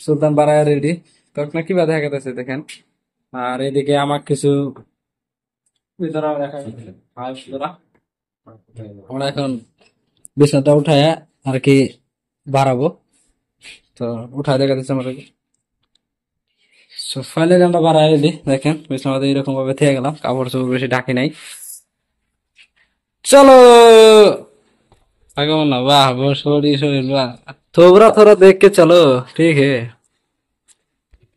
সুলতান বারায়া ready তখন কিভাবে দেখা গেছে দেখেন। আর এদিকে আমার কিছু আমরা এখন বিছানাটা উঠায় আর কি বাড়াবো, তো উঠায় দেখা যাচ্ছে আমাদের ফাইনালি আমরা বাড়াই দিই। দেখেন বিছানাতে এরকম ভাবে থেকে গেলাম, কাপড় চোপড় বেশি ঢাকি নাই। চলো आगे ना वाह बहुत শরীর বাহ, থোবরা থোড়া দেখ के चलो ठीक है।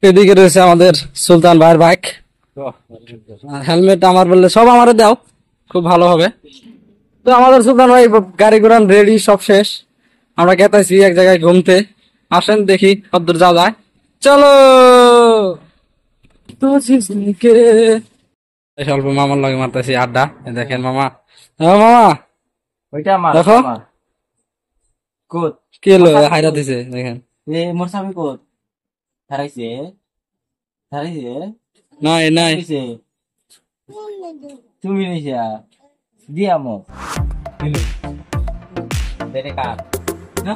এদিকে রয়েছে আমাদের সুলতান ভাইয়ের বাইক, হেলমেট আমার বললে সব আমারে দাও, খুব ভালো হবে। তো আমাদের সুলতান ভাই গাড়ি ঘোড়া রেডি, সব শেষ। আমরা গেতাছি এক জায়গায় ঘুমতে, আসেন দেখি কতদূর যাওয়া যায়। চলো তো অল্প মামার লগে মারতেছি আড্ডা। দেখেন মামা, মামা ওইটা আমার দেখো আমার কোত কি হলো, হাইরা দিছে দেখেন। এ মোর স্বামী কোত হারাইছে হারাইছে নাই নাই হারাইছে তুমি নিছা দিয়ামো দিলে দেরে কার না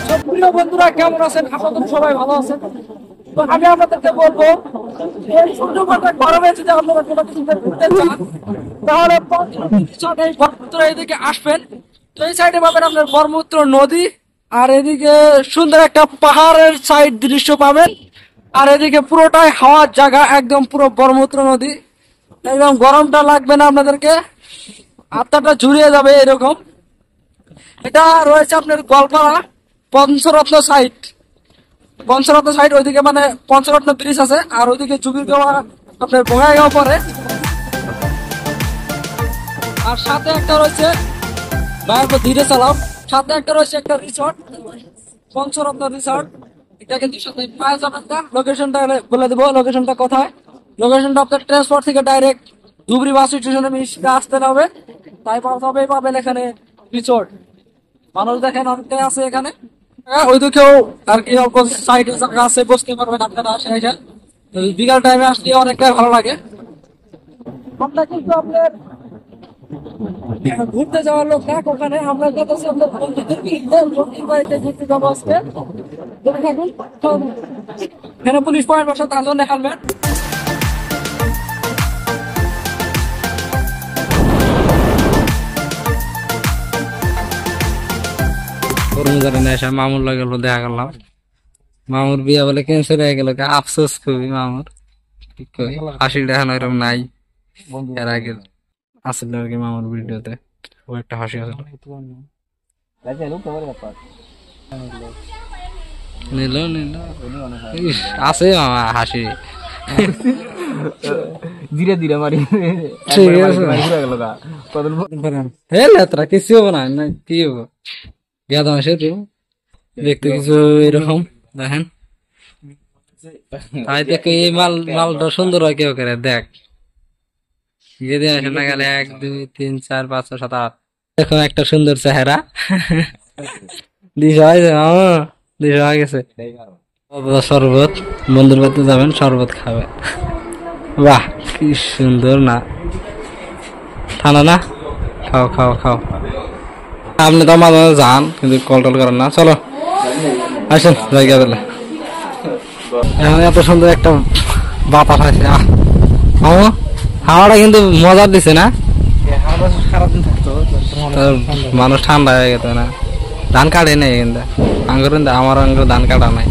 সব প্রিয় বন্ধুরা কেমন আছেন? আপনাদের সবাই ভালো আছেন? তো আমি আপনাদেরকে বলবো, এই সূর্যপাতা গরমে যদি আপনারা কোনো কিছুতে ঘুরতে চান তাহলে এই ব্রহ্মপুত্র এদিকে আসবেন। তো এই সাইডে পাবেন আপনার ব্রহ্মপুত্র নদী, আর এদিকে সুন্দর একটা পাহাড়ের সাইড দৃশ্য পাবেন, আর এদিকে পুরোটাই হাওয়ার জায়গা, একদম পুরো ব্রহ্মপুত্র নদী। একদম গরমটা লাগবে না আপনাদেরকে, আত্মাটা জুড়িয়ে যাবে এরকম। এটা রয়েছে আপনার গোয়ালপাড়া পঞ্চরত্ন সাইট, পঞ্চরত্ন সাইট ওইদিকে মানে পঞ্চরত্ন ব্রিজ আছে, আর ওইদিকে জুবিরগাঁও আপনার বঙ্গাইগাঁও পরে। আর সাথে একটা রয়েছে বাইরে ধীরে চালাও, সাথে একটা রয়েছে একটা রিসর্ট, পঞ্চরত্ন রিসর্ট। এটা কিন্তু সাথে পাওয়া যাবেন না। লোকেশনটা বলে দেবো, লোকেশনটা কোথায়। লোকেশনটা আপনার ট্রান্সপোর্ট থেকে ডাইরেক্ট ধুবড়ি বাস স্টেশনে আসতে হবে, তাই তবেই পাবেন এখানে রিসর্ট। মানুষ দেখেন অনেকটাই আছে এখানে, ওইদিকেও আর কি অল্প সাইডে জায়গা আছে, বসতে পারবেন আপনারা। বিকাল টাইমে আসলে অনেকটাই ভালো লাগে। আমরা কিন্তু আপনার ঘুরতে যাওয়ার লোক না ওখানে, আমরা যেতেছি আপনার বন্ধুদের বাড়িতে ঘুরতে যাবো আজকে। এখানে পুলিশ পয়েন্ট বসে, তার জন্য হেলমেট। মামুর লাগে দেখা করলাম, মামুর বিয়া বলে ক্যান্সেল হয়ে গেল, আফসোস খুবই মামুর। হাসি দেখানো এরকম নাই, এর আগে আসল আর কি মামুর ভিডিওতে ও একটা হাসি আসলো। নিল নিল আছে মামা হাসি ধীরে ধীরে মারি ঠিক আছে, কিছু হবো না, কি হবো গেদ মাসে তো দেখতে কিছু এরকম দেখেন। তাই দেখো এই মালটা সুন্দর হয় কেউ করে দেখ, যদি আসে না গেলে 1 2 3 4 5 6 7 8 দেখো একটা সুন্দর চেহারা। দিশা হয়েছে মামা, দিশা হয়ে গেছে। শরবত, বন্ধুর বাড়িতে যাবেন শরবত খাবেন, বাহ কি সুন্দর না, ঠান্ডা না, খাও খাও খাও। আপনি তো মাঝে মাঝে যান কিন্তু কল টল করেন না। চলো আসেন জায়গা দিলে, এখন এত সুন্দর একটা বাতাস আছে। হাওয়াটা কিন্তু মজার দিছে না, মানুষ ঠান্ডা হয়ে গেছে না। ধান কাটে নাই কিন্তু আমার আঙ্গুর ধান কাটা নাই।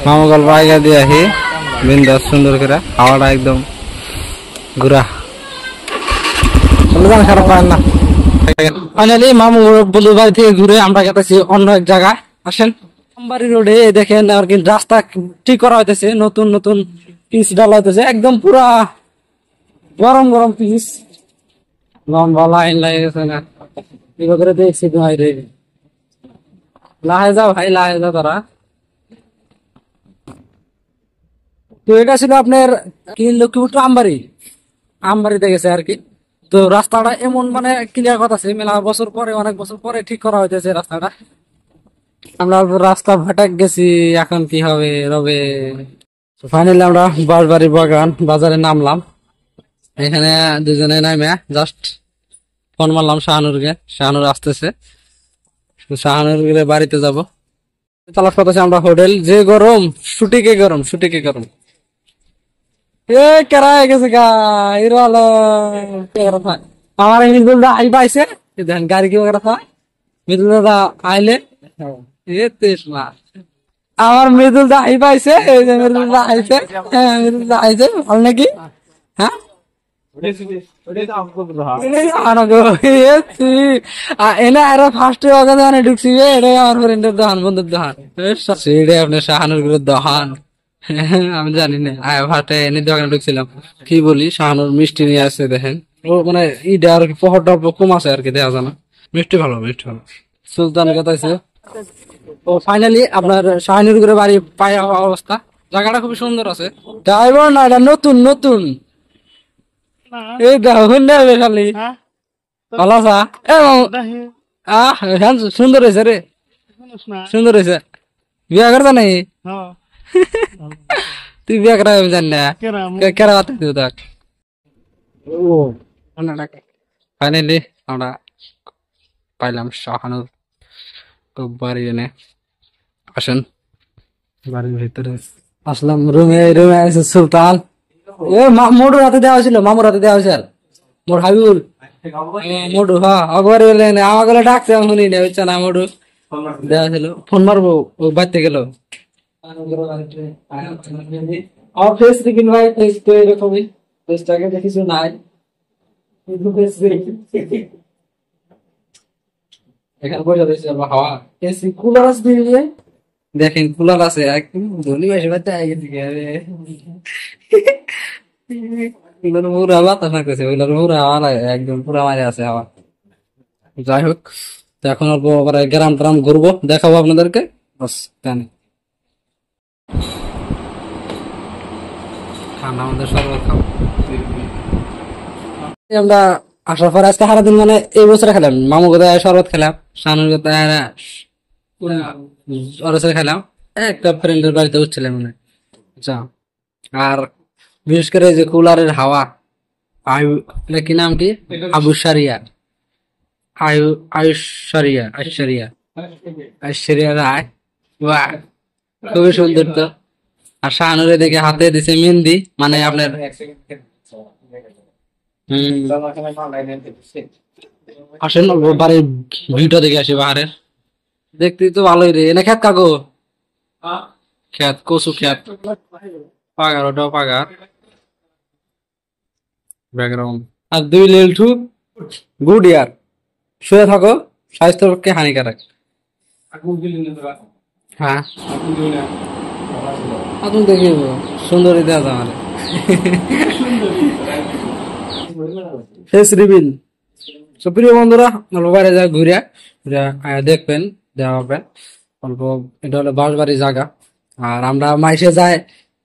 মামা গল্প আগে দিয়ে আসি বিন্দাস সুন্দর করে, হাওয়াটা একদম ঘুরা খারাপ পায় না। ফাইনালি মামু বন্ধুর বাড়ি থেকে ঘুরে আমরা গেতেছি অন্য এক জায়গায়। আসেন আমবাড়ি রোডে দেখেন আর কি রাস্তা ঠিক করা হইতেছে, নতুন নতুন পিচ ডালা হইতেছে, একদম পুরা গরম গরম পিচ, লম্বা লাইন লাগে গেছে না করে দেখছি ভাই রে। লাহে যা ভাই লাহে যা তারা। তো এটা ছিল আপনার কি লক্ষ্মীপুর আমবাড়ি, আমবাড়িতে গেছে আর কি। তো রাস্তাটা এমন মানে ক্লিয়ার কথা আছে, মেলা বছর পরে অনেক বছর পরে ঠিক করা হইতেছে রাস্তাটা। আমরা রাস্তা ভেটাক গেছি, এখন কি হবে রবে। ফাইনালি আমরা বাঁশবাড়ি বাগান বাজারে নামলাম। এখানে দুজনে নামে জাস্ট ফোন মারলাম শাহানুরকে, শাহানুর আসতেছে, শাহানুর বাড়িতে যাব। তালাশ করতেছি আমরা হোটেল। যে গরম, শুটিকে গরম, শুটিকে গরম। এ কেরা গেছে গা হিরো আলম। আমার মিদুল দা আই পাইছে, দেখেন গাড়ি কি ওরা হয়। মিদুল দা আইলে এ তেসমা আমার মৃদুল দা আই পাইছে, এই যে মৃদুল দা আইছে, হ্যাঁ মৃদুল দা আইছে, ভালো নাকি? হ্যাঁ এনে আরো ফার্স্ট দোকানে ঢুকছি, এটাই আমার ফ্রেন্ডের দোকান, বন্ধুর দোকান। এটাই আপনার শাহানুর দোকান, আমি জানি না। ফার্স্টে এনে দোকানে ঢুকছিলাম। কি বলি, শাহানুর মিষ্টি নিয়ে আসছে দেখেন। ও মানে ইটা আর কি পহরটা কম আছে আর কি, দেখা যায় না। মিষ্টি ভালো, মিষ্টি ভালো। সুলতান কথা আছে। ও ফাইনালি আপনার শাহানুর করে বাড়ি পায় অবস্থা। জায়গাটা খুবই সুন্দর আছে। ড্রাইভার না, এটা নতুন নতুন। এই দেখো খালি ভালো আছা? সুন্দর হয়েছে রে, সুন্দর হয়েছে। বিয়া করতা নাই? তুই বিয়া করা জানি না, কেরা বাতা দিও তাক। ফাইনালি আমরা পাইলাম শাহানুর বাড়ি। এনে আসেন বাড়ির ভিতরে আসলাম। রুমে রুমে আছে সুলতান। এ মোটুর হাতে দেওয়া হয়েছিল, মামুর হাতে দেওয়া হয়েছে। মোর হাবিবুল মোটু, হ্যাঁ একবার আমার গেলে ডাকছে, আমি শুনি না, বুঝছে না। মোটু দেওয়া ছিল, ফোন মারবো, ও বাড়তে গেল। আমার ফেস দেখিন ভাই, ফেস তো এরকমই, ফেসটাকে দেখিস নাই। এখানে পয়সা দিয়েছে হাওয়া, এসি কুলার আছে দিয়ে দেখেন, কুলার আছে একদম ধনী বেশি বাচ্চা গেছে। পুরা বাতাস লাগতেছে, ওইগুলোর পুরা হাওয়া লাগে, একদম পুরা মারে আছে হাওয়া। যাই হোক, তো এখন অল্প গ্রাম ট্রাম ঘুরবো, দেখাবো আপনাদেরকে, বাস জানি। ঠান্ডা আমাদের শরবত খাবো আমরা। আসার পর আজকে সারাদিন মানে এই বছরে খেলাম, মামু কোথায় শরবত খেলাম, শানুর কোথায় খেলাম, একটা ফ্রেন্ডের বাড়িতে উঠছিলাম মানে। আর বিশেষ করে যে কুলারের হাওয়া, কি নামটি, আবুসারিয়া, আয়ুষরিয়া, ঐশ্বরিয়া, ঐশ্বরিয়া রায়, বাহ খুবই সুন্দর। তো আর শাহানুরে দেখে হাতে দিছে মেহেন্দি, মানে আপনার আসেন বাড়ির ভিউটা দেখে আসি বাহারের। দেখতে তো ভালোই রে। এনে খেত কাকো, খেত কচু খেত, পাগার, ওটাও পাগার ব্যাকগ্রাউন্ড। আর 2 লেলঠু গুড ইয়ার, শুয়ে থাকো, স্বাস্থ্যের পক্ষে হানিকারক। হ্যাঁ আপনি দেখি সুন্দরী দেওয়া যায় আমার ফেস রিভিল। তো প্রিয় বন্ধুরা, অল্প বাইরে যা ঘুরে দেখবেন, দেওয়া হবে অল্প। এটা হলো বাঁশবাড়ি জায়গা। আর আমরা মাইসে যাই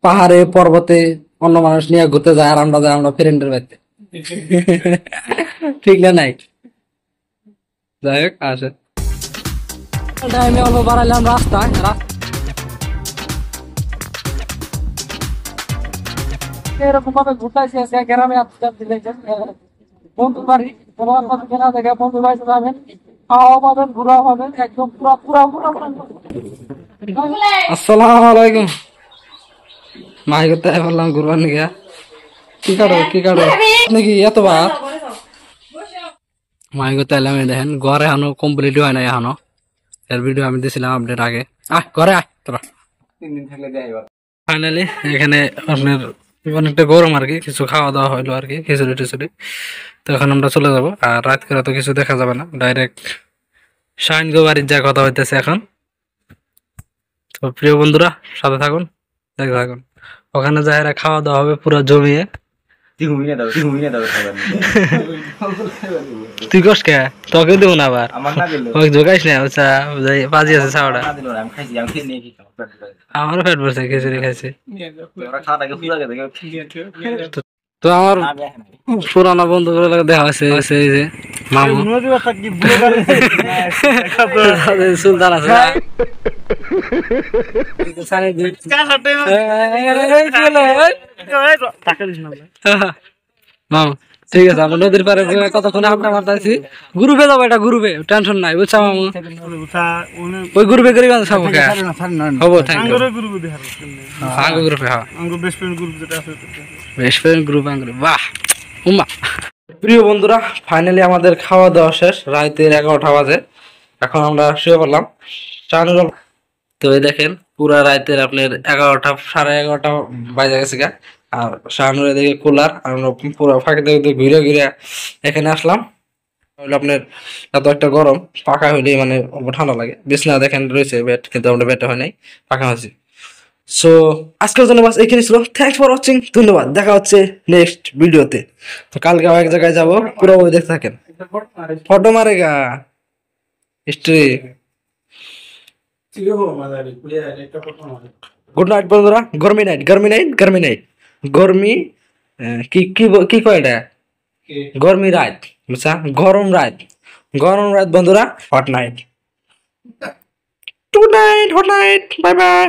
পাহাড়ে, পর্বতে, অন্য মানুষ নিয়ে ঘুরতে যায়, আর আমরা যাই আমরা ফ্রেন্ডের বাড়িতে। ঠিক না নাই? যাই হোক, আসে টাইমে অল্প বাড়াইলাম রাস্তায়। এরকম ভাবে ঘুরতেছি গ্রামে, বন্ধু বাড়ি, কেনা জায়গা, বন্ধু বাড়িতে যাবেন, খাওয়া পাবেন, ঘুরা পাবেন, একদম পুরা পুরা পুরা। আসসালামু আলাইকুম। মাই করতে বললাম ঘুরবার নিয়ে। কি কাটো কি কাটো নাকি এতবার মাই করতে এলাম। দেখেন ঘরে এখনো কমপ্লিট হয় নাই, এখনো এর ভিডিও আমি দিয়েছিলাম আপডেট আগে। ঘরে তোরা ফাইনালি এখানে আপনার অনেকটা গরম আর কি, কিছু খাওয়া দাওয়া হইলো আর কি, খিচুড়ি টিচুড়ি। তো এখন আমরা চলে যাবো। আর রাত করে তো কিছু দেখা যাবে না, ডাইরেক্ট শাহিন গো বাড়ির যা কথা হইতেছে এখন। তো প্রিয় বন্ধুরা, সাথে থাকুন, দেখতে থাকুন। ওখানে যাই খাওয়া দাওয়া হবে পুরো জমিয়ে। তুই কষ্ট কে, তোকে দেবো না আবার, জোগাইস না। বাজি আছে চাওয়াটা, আমারও পেট ভরছে, খিচুড়ি খাইছে। তো আমার পুরানো বন্ধু দেখা হয়েছে, এই যে মামু সুলতান আছে, মামু ঠিক আছে আমরা নদীর পাড়ে বসে কতক্ষণ আড্ডা মারতেছি গ্রুপে যাবো এটা গ্রুপে টেনশন নাই বুঝছো মামু ওই গ্রুপে করে যাবো হবো থ্যাংক ইউ আঙ্গ গ্রুপে হ্যাঁ বেস্ট ফ্রেন্ড গ্রুপ বাহ উম্মা প্রিয় বন্ধুরা ফাইনালি আমাদের খাওয়া দাওয়া শেষ রাতের 11টা বাজে এখন আমরা শুয়ে পড়লাম শাহানুর তো এই দেখেন পুরা রাতের আপনার 11টা 11:30 বাজে গেছে গা আর শাহানুর এদিকে কুলার আর আমরা পুরো ফাঁকে দিয়ে ঘুরে ঘুরে এখানে আসলাম হলো আপনার এত একটা গরম পাকা হইলেই মানে ঠান্ডা লাগে বিছনা দেখেন রয়েছে বেড কিন্তু আমরা বেডে হয় নাই পাকা হয়েছে সো আজকের জন্য বাস এখানে ছিল থ্যাংকস ফর ওয়াচিং ধন্যবাদ দেখা হচ্ছে নেক্সট ভিডিওতে তো কালকে এক জায়গায় যাবো পুরো দেখতে থাকেন photo Marega history good night বন্ধুরা গরমি নাইট গরমি কি কি কি কয় এটা গরমি রাত বুঝছা গরম রাত বন্ধুরা hot night hot night bye bye